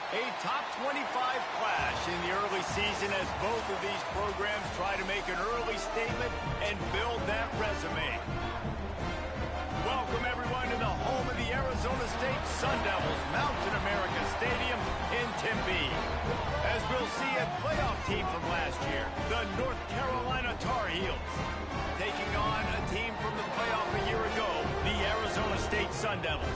A top 25 clash in the early season as both of these programs try to make an early statement and build that resume. Welcome everyone to the home of the Arizona State Sun Devils, Mountain America Stadium in Tempe. As we'll see a playoff team from last year, the North Carolina Tar Heels, taking on a team from the playoff a year ago, the Arizona State Sun Devils.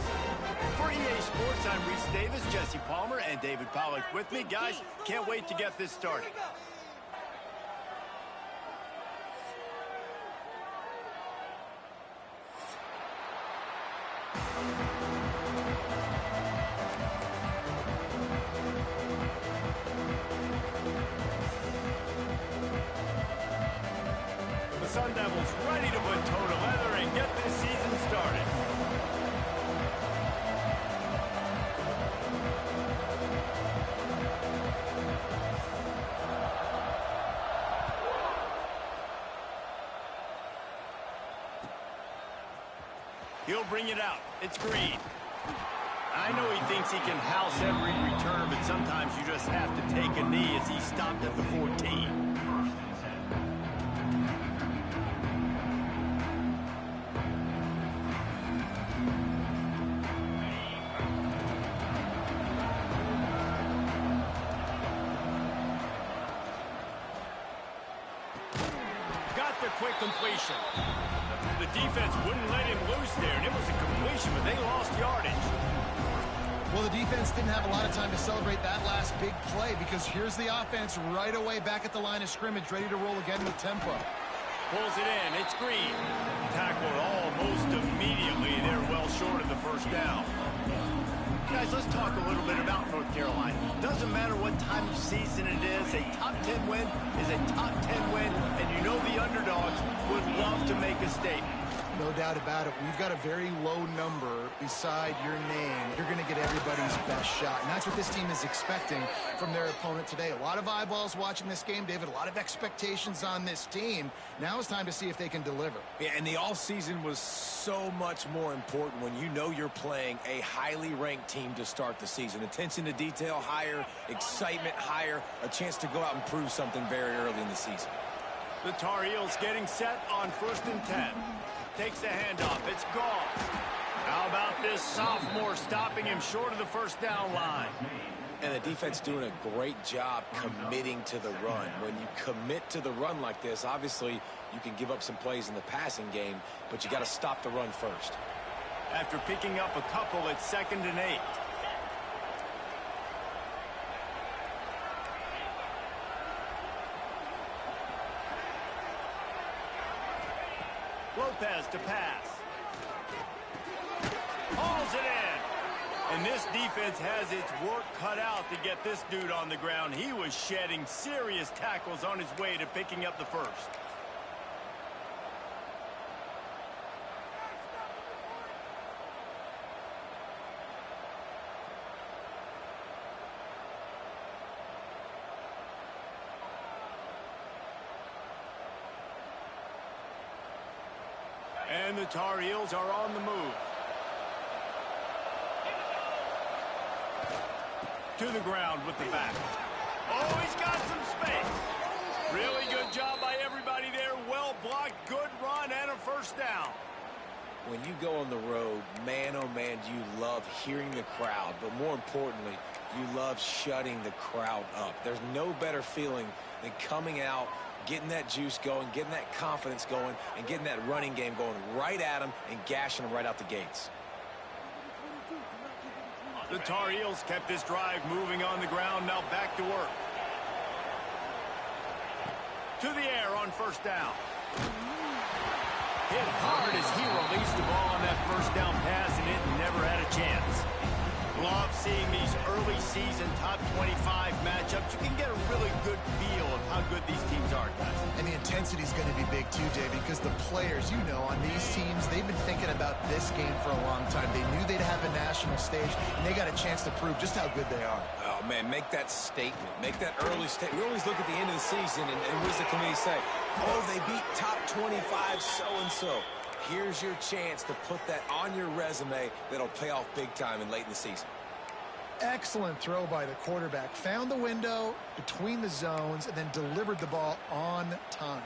For EA Sports, I'm Reese Davis, Jesse Palmer, and David Pollack with me. Guys, can't wait to get this started. The Sun Devils ready to put toe to leather and get this season started. He'll bring it out. It's Green. I know he thinks he can house every return, but sometimes you just have to take a knee as he stopped at the 14. Got the quick completion. The defense wouldn't let him loose there, and it was a completion, but they lost yardage. Well, the defense didn't have a lot of time to celebrate that last big play because here's the offense right away back at the line of scrimmage, ready to roll again with tempo. Pulls it in. It's Green. Tackled almost immediately. They're well short of the first down. Guys, let's talk a little bit about North Carolina. Doesn't matter what time of season it is, a top 10 win is a top 10 win, and you know the underdogs would love to make a statement. No doubt about it. We've got a very low number beside your name. You're going to get everybody's best shot, and that's what this team is expecting from their opponent today. A lot of eyeballs watching this game, David. A lot of expectations on this team. Now it's time to see if they can deliver. Yeah, and the offseason was so much more important when you know you're playing a highly ranked team to start the season. Attention to detail higher, excitement higher, a chance to go out and prove something very early in the season. The Tar Heels getting set on 1st and 10. Takes the handoff. It's Gall. How about this sophomore stopping him short of the first down line? And the defense doing a great job committing to the run. When you commit to the run like this, obviously you can give up some plays in the passing game, but you got to stop the run first. After picking up a couple, it's 2nd and 8. Lopez to pass. Hauls it in. And this defense has its work cut out to get this dude on the ground. He was shedding serious tackles on his way to picking up the first. And the Tar Heels are on the move. To the ground with the back. Oh, he's got some space. Really good job by everybody there. Well blocked, good run, and a first down. When you go on the road, man, oh man, you love hearing the crowd. But more importantly, you love shutting the crowd up. There's no better feeling than coming out, getting that juice going, getting that confidence going, and getting that running game going right at them and gashing them right out the gates. The Tar Heels kept this drive moving on the ground, now back to work. To the air on first down. Hit hard as he released the ball on that first down pass, and it never had a chance. Love seeing these early season top 25 matchups. You can get a really good feel of how good these teams are, guys. And the intensity is going to be big too, Davey, because the players, you know, on these teams, they've been thinking about this game for a long time. They knew they'd have a national stage, and they got a chance to prove just how good they are. Oh, man, make that statement. Make that early statement. We always look at the end of the season, and what does the committee say? Oh, they beat top 25 so-and-so. Here's your chance to put that on your resume that'll pay off big time and late in the season. Excellent throw by the quarterback. Found the window between the zones and then delivered the ball on time.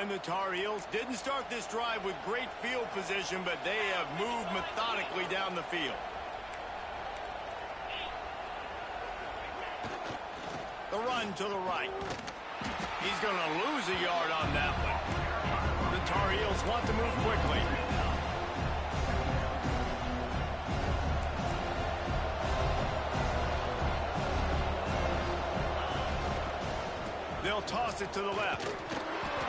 And the Tar Heels didn't start this drive with great field position, but they have moved methodically down the field. The run to the right. He's going to lose a yard on that one. The Tar Heels want to move quickly. They'll toss it to the left.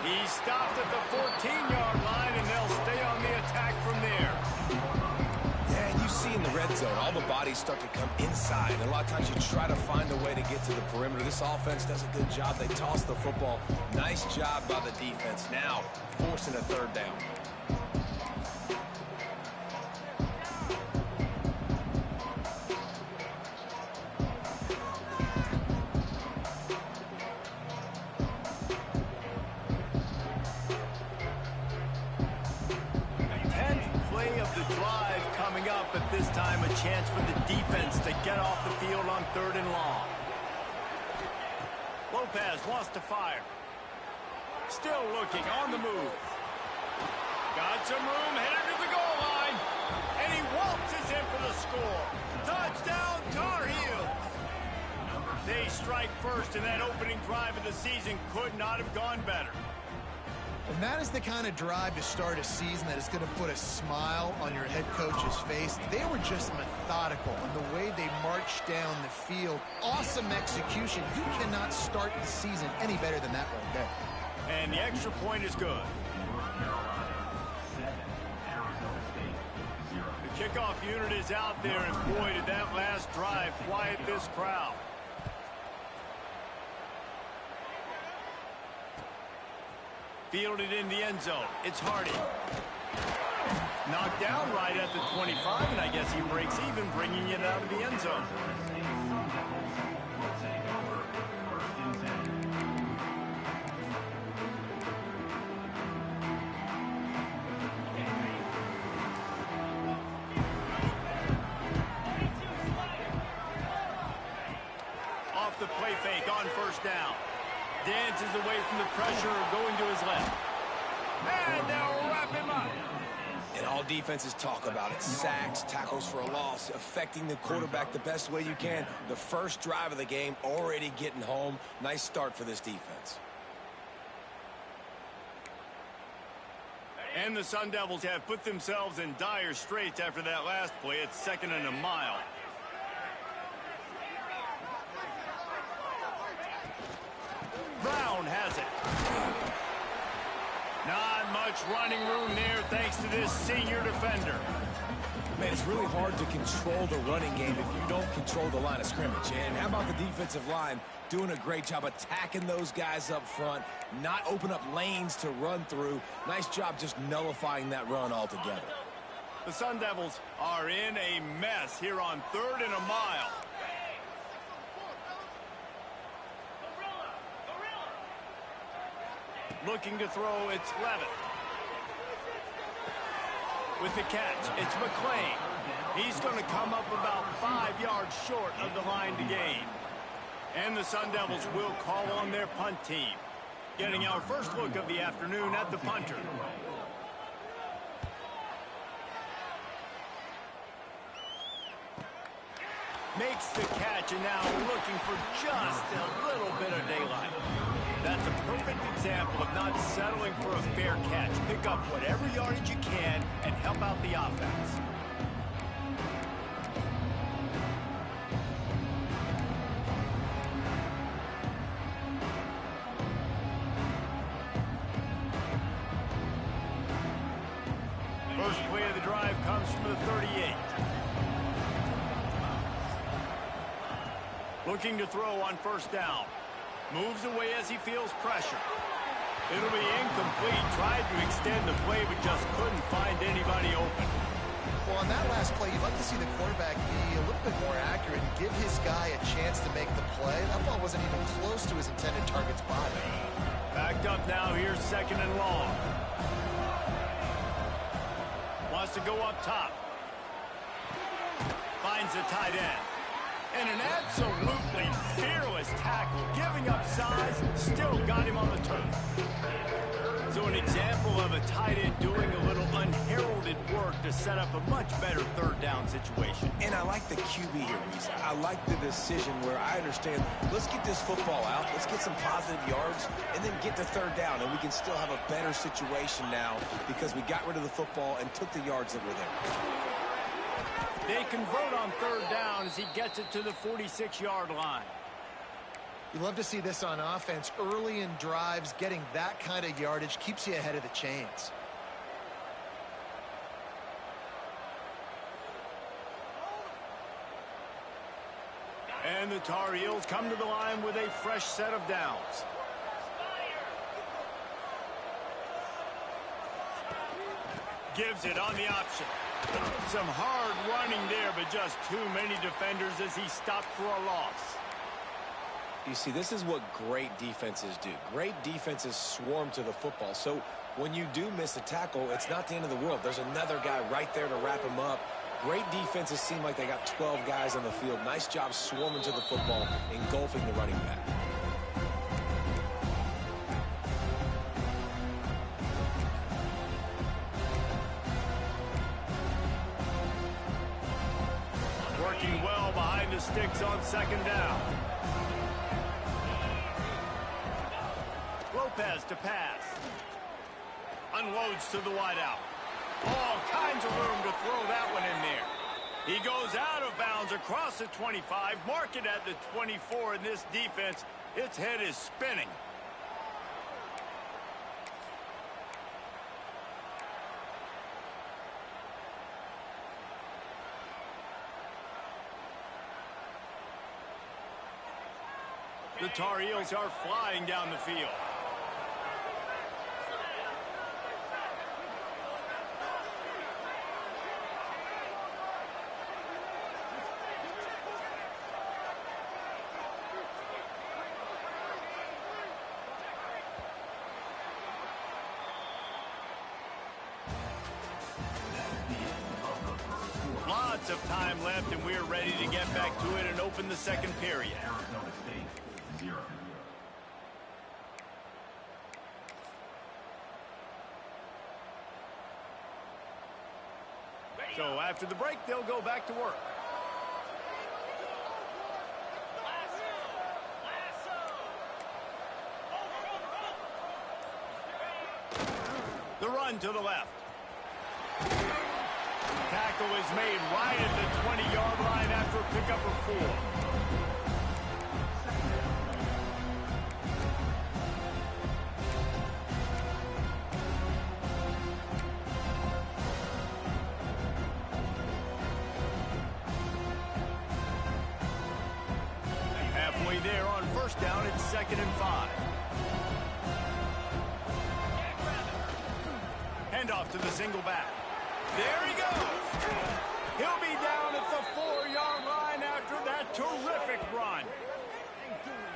He stopped at the 14-yard line, and they'll stay on the attack from there. Yeah, and you see in the red zone, all the bodies start to come inside. And a lot of times you try to find a way to get to the perimeter. This offense does a good job. They toss the football. Nice job by the defense. Now, forcing a third down. 10th play of the drive coming up, but this time a chance for the defense to get off the field on 3rd and long. Lopez wants to fire. Still looking on the move. Got some room, headed to the goal line. And he waltzes in for the score. Touchdown, Tar Heels. They strike first, and that opening drive of the season could not have gone better. And that is the kind of drive to start a season that is going to put a smile on your head coach's face. They were just methodical in the way they marched down the field. Awesome execution. You cannot start the season any better than that right there. And the extra point is good. The kickoff unit is out there, and boy, did that last drive quiet this crowd. Fielded in the end zone. It's Hardy. Knocked down right at the 25, and I guess he breaks even, bringing it out of the end zone. Off the play fake on 1st down. Dances away from the pressure, going to his left. And they'll wrap him up. And all defenses talk about it. Sacks, tackles for a loss, affecting the quarterback the best way you can. The first drive of the game already getting home. Nice start for this defense. And the Sun Devils have put themselves in dire straits after that last play. It's 2nd and a mile. Brown has it. Not much running room there thanks to this senior defender. Man, it's really hard to control the running game if you don't control the line of scrimmage. And how about the defensive line doing a great job attacking those guys up front, not open up lanes to run through. Nice job just nullifying that run altogether. The Sun Devils are in a mess here on 3rd and a mile. Looking to throw, it's Levitt. With the catch, it's McClain. He's going to come up about 5 yards short of the line to gain. And the Sun Devils will call on their punt team. Getting our first look of the afternoon at the punter. Makes the catch, and now looking for just a little bit of daylight. That's a perfect example of not settling for a fair catch. Pick up whatever yardage you can and help out the offense. First play of the drive comes from the 38. Looking to throw on 1st down. Moves away as he feels pressure. It'll be incomplete. Tried to extend the play, but just couldn't find anybody open. Well, on that pass play, you'd like to see the quarterback be a little bit more accurate and give his guy a chance to make the play. That ball wasn't even close to his intended target's body. Backed up now, here's 2nd and long. Wants to go up top. Finds the tight end. And an absolutely fearless tackle, giving up size, still got him on the turf. So an example of a tight end doing a little unheralded work to set up a much better 3rd down situation. And I like the QB here, Reese. I like the decision where I understand, let's get this football out, let's get some positive yards, and then get to 3rd down, and we can still have a better situation now because we got rid of the football and took the yards that were there. They convert on 3rd down as he gets it to the 46-yard line. You love to see this on offense. Early in drives, getting that kind of yardage keeps you ahead of the chains. And the Tar Heels come to the line with a fresh set of downs. Gives it on the option. Some hard running there, but just too many defenders as he stopped for a loss. You see, this is what great defenses do. Great defenses swarm to the football. So when you do miss a tackle, it's not the end of the world. There's another guy right there to wrap him up. Great defenses seem like they got 12 guys on the field. Nice job swarming to the football, engulfing the running back. Working well behind the sticks on 2nd down. Lopez to pass. Unloads to the wideout. All kinds of room to throw that one in there. He goes out of bounds across the 25, mark it at the 24 in this defense. Its head is spinning. The Tar Heels are flying down the field. Lots of time left, and we're ready to get back to it and open the 2nd period. So after the break, they'll go back to work. The run to the left. Tackle is made right at the 20-yard line after a pickup of 4. Halfway there on 1st down, it's 2nd and 5. Handoff to the single back. There he goes. He'll be down at the 4-yard line after that terrific run.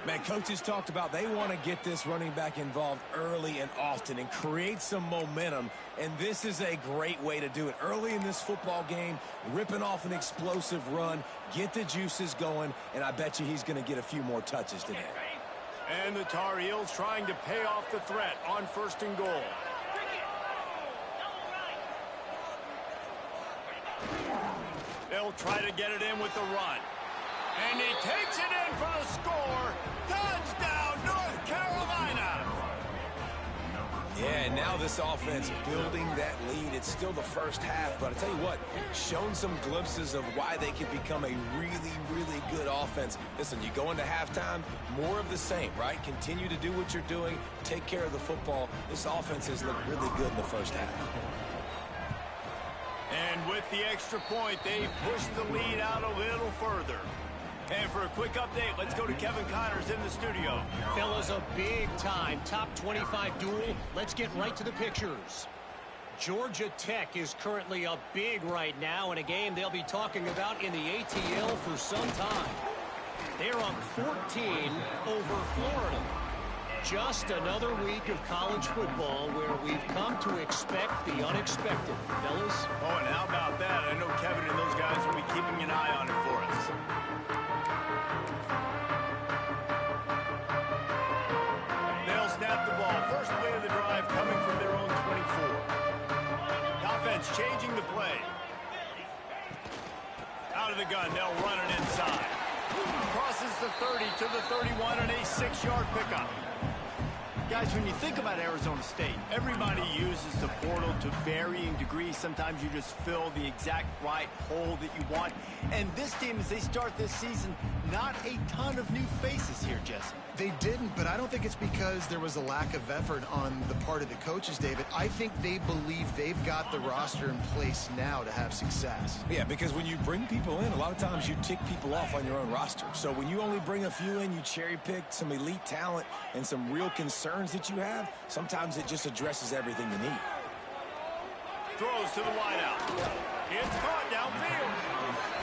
Man, coaches talked about they want to get this running back involved early and often and create some momentum, and this is a great way to do it. Early in this football game, ripping off an explosive run, get the juices going, and I bet you he's going to get a few more touches today. And the Tar Heels trying to pay off the threat on 1st and goal. They'll try to get it in with the run. And he takes it in for the score. Touchdown, North Carolina! Yeah, now this offense building that lead. It's still the 1st half, but I tell you what, shown some glimpses of why they could become a really, really good offense. Listen, you go into halftime, more of the same, right? Continue to do what you're doing, take care of the football. This offense has looked really good in the 1st half. And with the extra point, they push the lead out a little further. And for a quick update, let's go to Kevin Connors in the studio. Fellas, a big-time top 25 duel. Let's get right to the pictures. Georgia Tech is currently up big right now in a game they'll be talking about in the ATL for some time. They're up 14 over Florida. Just another week of college football where we've come to expect the unexpected, fellas. Oh, and how about that? I know Kevin and those guys will be keeping an eye on it for us. They'll snap the ball. First play of the drive coming from their own 24. Offense changing the play. Out of the gun, they'll run it inside. Crosses the 30 to the 31 and a 6-yard pickup. Guys, when you think about Arizona State, everybody uses the portal to varying degrees. Sometimes you just fill the exact right hole that you want. And this team, as they start this season, not a ton of new faces here, Jesse. They didn't, but I don't think it's because there was a lack of effort on the part of the coaches, David. I think they believe they've got the roster in place now to have success. Yeah, because when you bring people in, a lot of times you tick people off on your own roster. So when you only bring a few in, you cherry-pick some elite talent and some real concerns that you have, sometimes it just addresses everything you need. Throws to the wideout. It's caught downfield.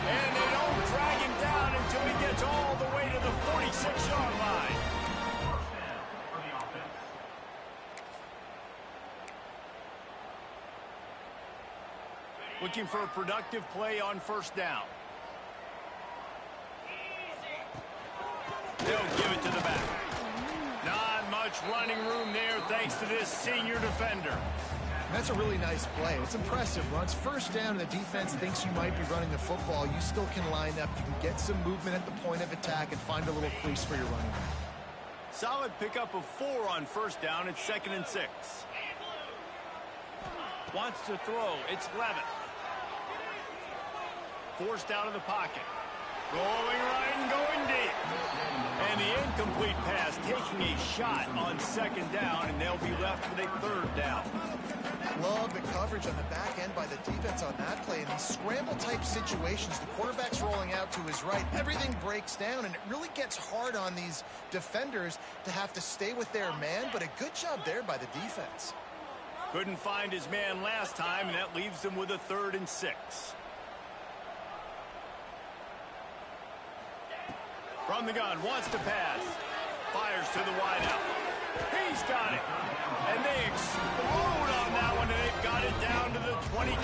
And they don't drag him down until he gets all the way to the 46-yard line. Looking for a productive play on first down. They'll give it to the back. Not much running room there thanks to this senior defender. That's a really nice play. It's impressive. Once first down and the defense thinks you might be running the football, you still can line up. You can get some movement at the point of attack and find a little crease for your running back. Solid pickup of 4 on first down. It's 2nd and 6. Wants to throw. It's Levitt. Forced out of the pocket. Going right and going deep. And the incomplete pass taking a shot on 2nd down, and they'll be left with a 3rd down. Love the coverage on the back end by the defense on that play. In these scramble-type situations, the quarterback's rolling out to his right. Everything breaks down, and it really gets hard on these defenders to have to stay with their man, but a good job there by the defense. Couldn't find his man last time, and that leaves them with a 3rd and 6. From the gun, wants to pass. Fires to the wideout. He's got it. And they explode on that one, and they've got it down to the 22.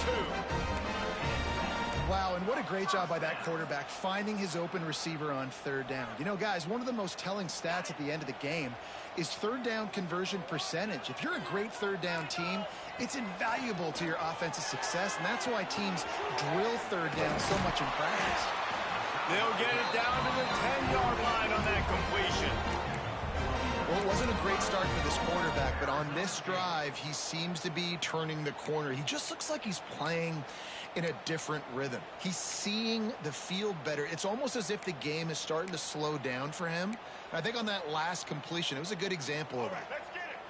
Wow, and what a great job by that quarterback finding his open receiver on 3rd down. You know, guys, one of the most telling stats at the end of the game is 3rd down conversion percentage. If you're a great 3rd down team, it's invaluable to your offensive success, and that's why teams drill 3rd down so much in practice. They'll get it down to the 10-yard line on that completion. Well, it wasn't a great start for this quarterback, but on this drive, he seems to be turning the corner. He just looks like he's playing in a different rhythm. He's seeing the field better. It's almost as if the game is starting to slow down for him. I think on that last completion, it was a good example of that.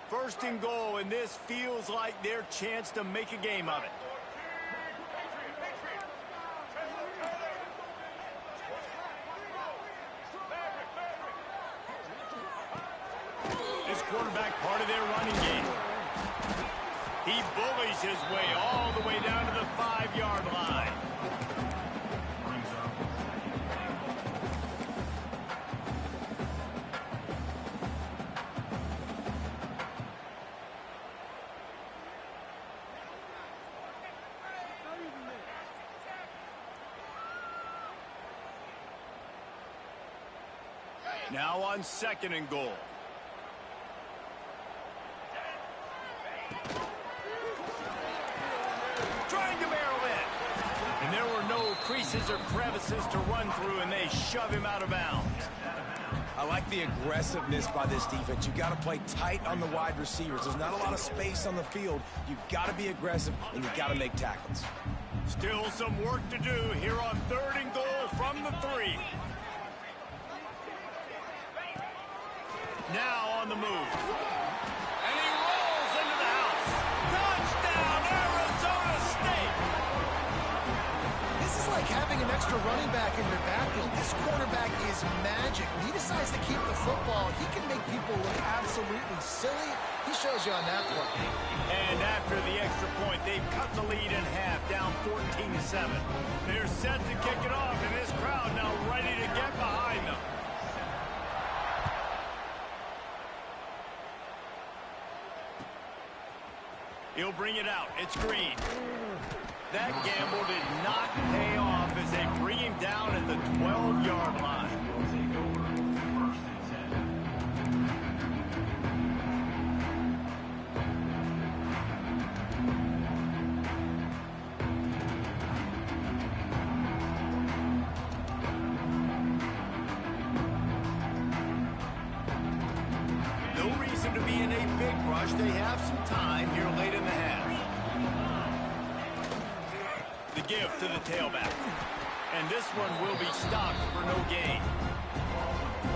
1st and goal, and this feels like their chance to make a game of it. This quarterback part of their running game. He bullies his way all the way down to the 5-yard line. Now on 2nd and goal. Trying to barrel in. And there were no creases or crevices to run through, and they shove him out of bounds. I like the aggressiveness by this defense. You've got to play tight on the wide receivers. There's not a lot of space on the field. You've got to be aggressive, and you've got to make tackles. Still some work to do here on 3rd and goal from the 3. Now on the move. And he rolls into the house. Touchdown, Arizona State! This is like having an extra running back in your backfield. This quarterback is magic. When he decides to keep the football, he can make people look absolutely silly. He shows you on that play. And after the extra point, they've cut the lead in half, down 14-7. They're set to kick it off, and this crowd now ready to get behind them. He'll bring it out. It's Green. That gamble did not pay off as they bring him down at the 12-yard line. No reason to be in a big rush. They have some time here late in the half. The give to the tailback. And this one will be stopped for no gain.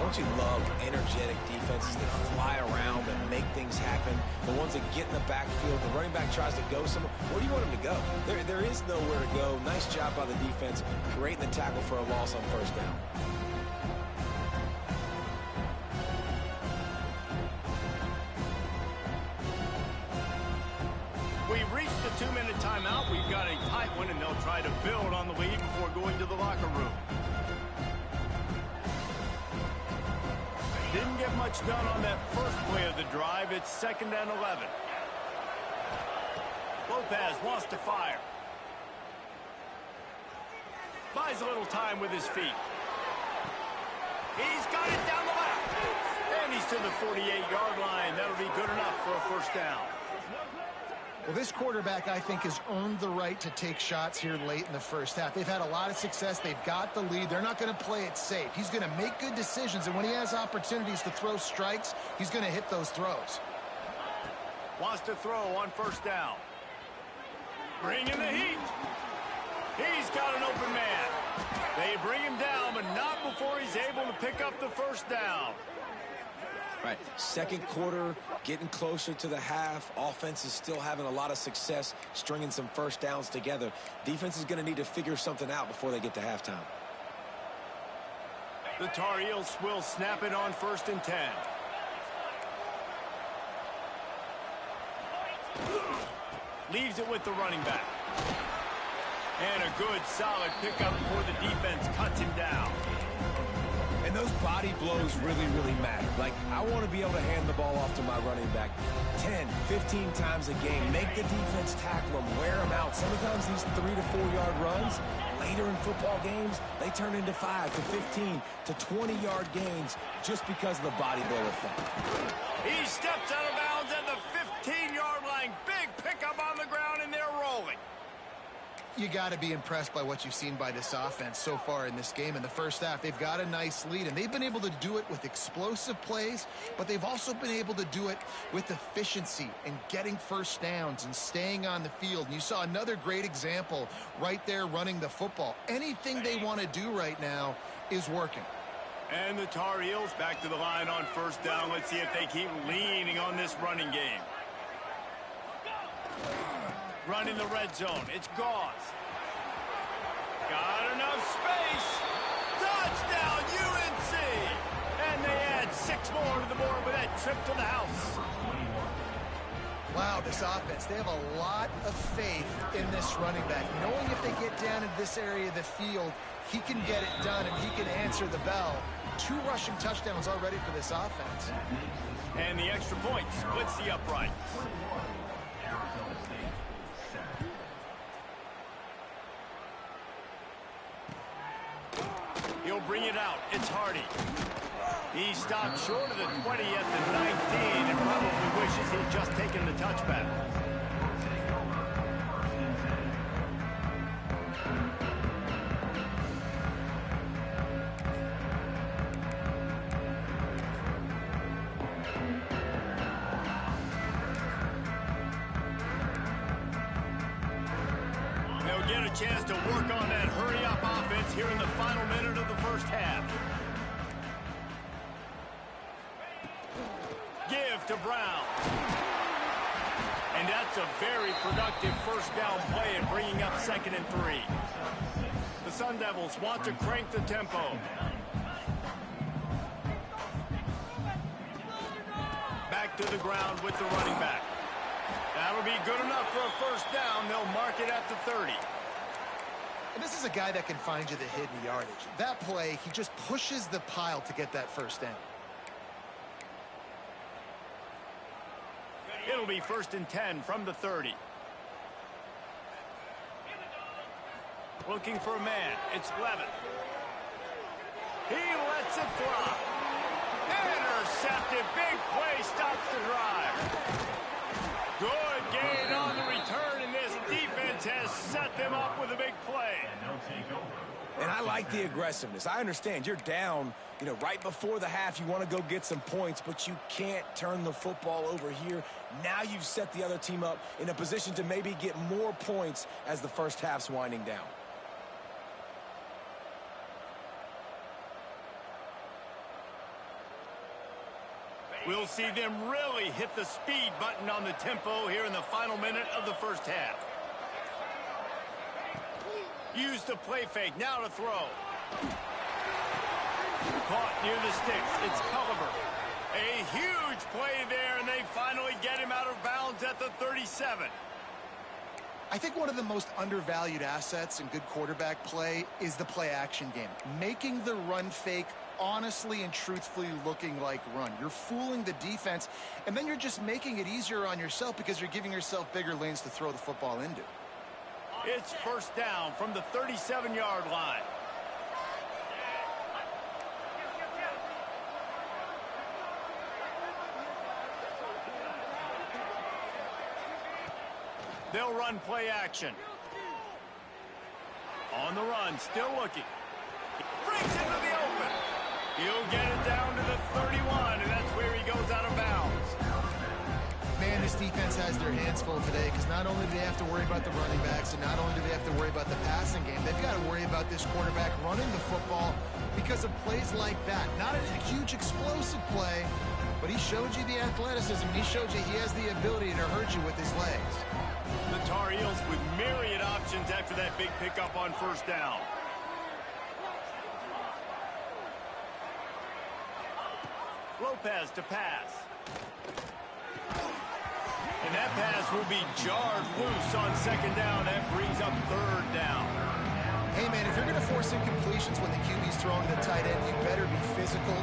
Don't you love energetic defenses that fly around and make things happen? The ones that get in the backfield, the running back tries to go somewhere. Where do you want him to go? There is nowhere to go. Nice job by the defense, creating the tackle for a loss on first down. We've reached the 2-minute timeout. We've got a tight one, and they'll try to build on the lead before going to the locker room. Didn't get much done on that first play of the drive. It's 2nd and 11. Lopez wants to fire. Buys a little time with his feet. He's got it down the left. And he's to the 48-yard line. That'll be good enough for a first down. Well, this quarterback, I think, has earned the right to take shots here late in the first half. They've had a lot of success. They've got the lead. They're not going to play it safe. He's going to make good decisions, and when he has opportunities to throw strikes, he's going to hit those throws. Wants to throw on first down. Bring in the heat. He's got an open man. They bring him down, but not before he's able to pick up the first down. Right, second quarter, getting closer to the half. Offense is still having a lot of success stringing some first downs together. Defense is going to need to figure something out before they get to halftime. The Tar Heels will snap it on 1st and 10. Leaves it with the running back. And a good, solid pickup before the defense cuts him down. And those body blows really, really matter. Like, I want to be able to hand the ball off to my running back 10, 15 times a game. Make the defense tackle him, wear him out. Sometimes these 3 to 4 yard runs, later in football games, they turn into 5 to 15 to 20-yard gains just because of the body blow effect. He steps out of bounds at the 15-yard line. Big pickup on the ground, and they're rolling. You got to be impressed by what you've seen by this offense so far in this game. In the first half, they've got a nice lead, and they've been able to do it with explosive plays, but they've also been able to do it with efficiency and getting first downs and staying on the field. And you saw another great example right there running the football. Anything they want to do right now is working. And the Tar Heels back to the line on first down. Let's see if they keep leaning on this running game. Run in the red zone. It's Gauze. Got enough space. Touchdown, UNC. And they add 6 more to the board with that trip to the house. Wow, this offense, they have a lot of faith in this running back. Knowing if they get down in this area of the field, he can get it done and he can answer the bell. 2 rushing touchdowns already for this offense. And the extra point splits the uprights. He'll bring it out. It's Hardy. He stopped short of the 20 at the 19 and probably wishes he'd just taken the touchback. They'll get a chance to work on that hurry-up offense here in the final minute of the first half. Give to Brown. And that's a very productive first down play and bringing up 2nd and 3. The Sun Devils want to crank the tempo. Back back to the ground with the running back. That'll be good enough for a first down. They'll mark it at the 30. And this is a guy that can find you the hidden yardage. That play, he just pushes the pile to get that first down. It'll be 1st and 10 from the 30. Looking for a man. It's Levin. He lets it fly. Intercepted. Big play stops the drive. Good gain on the return, and this defense has set them up with a big play. And I like the aggressiveness. I understand you're down, right before the half. You want to go get some points, but you can't turn the football over here. Now you've set the other team up in a position to maybe get more points as the first half's winding down. We'll see them really hit the speed button on the tempo here in the final minute of the first half. Use the play fake, now to throw. Caught near the sticks, it's Culliver. A huge play there, and they finally get him out of bounds at the 37. I think one of the most undervalued assets in good quarterback play is the play-action game. Making the run fake honestly and truthfully looking like run. You're fooling the defense, and then you're just making it easier on yourself because you're giving yourself bigger lanes to throw the football into. It's first down from the 37-yard line. They'll run play action. On the run, still looking. Breaks into the open. He'll get it down to the 31, and that's where he goes out of bounds. Man, this defense has their hands full today because not only do they have to worry about the running backs and not only do they have to worry about the passing game, they've got to worry about this quarterback running the football because of plays like that. Not a huge explosive play, but he showed you the athleticism. He showed you he has the ability to hurt you with his legs. The Tar Heels with myriad options after that big pickup on first down. Lopez to pass. And that pass will be jarred loose on second down. That brings up third down. Hey, man, if you're going to force incompletions when the QB's throwing the tight end, you better be physical.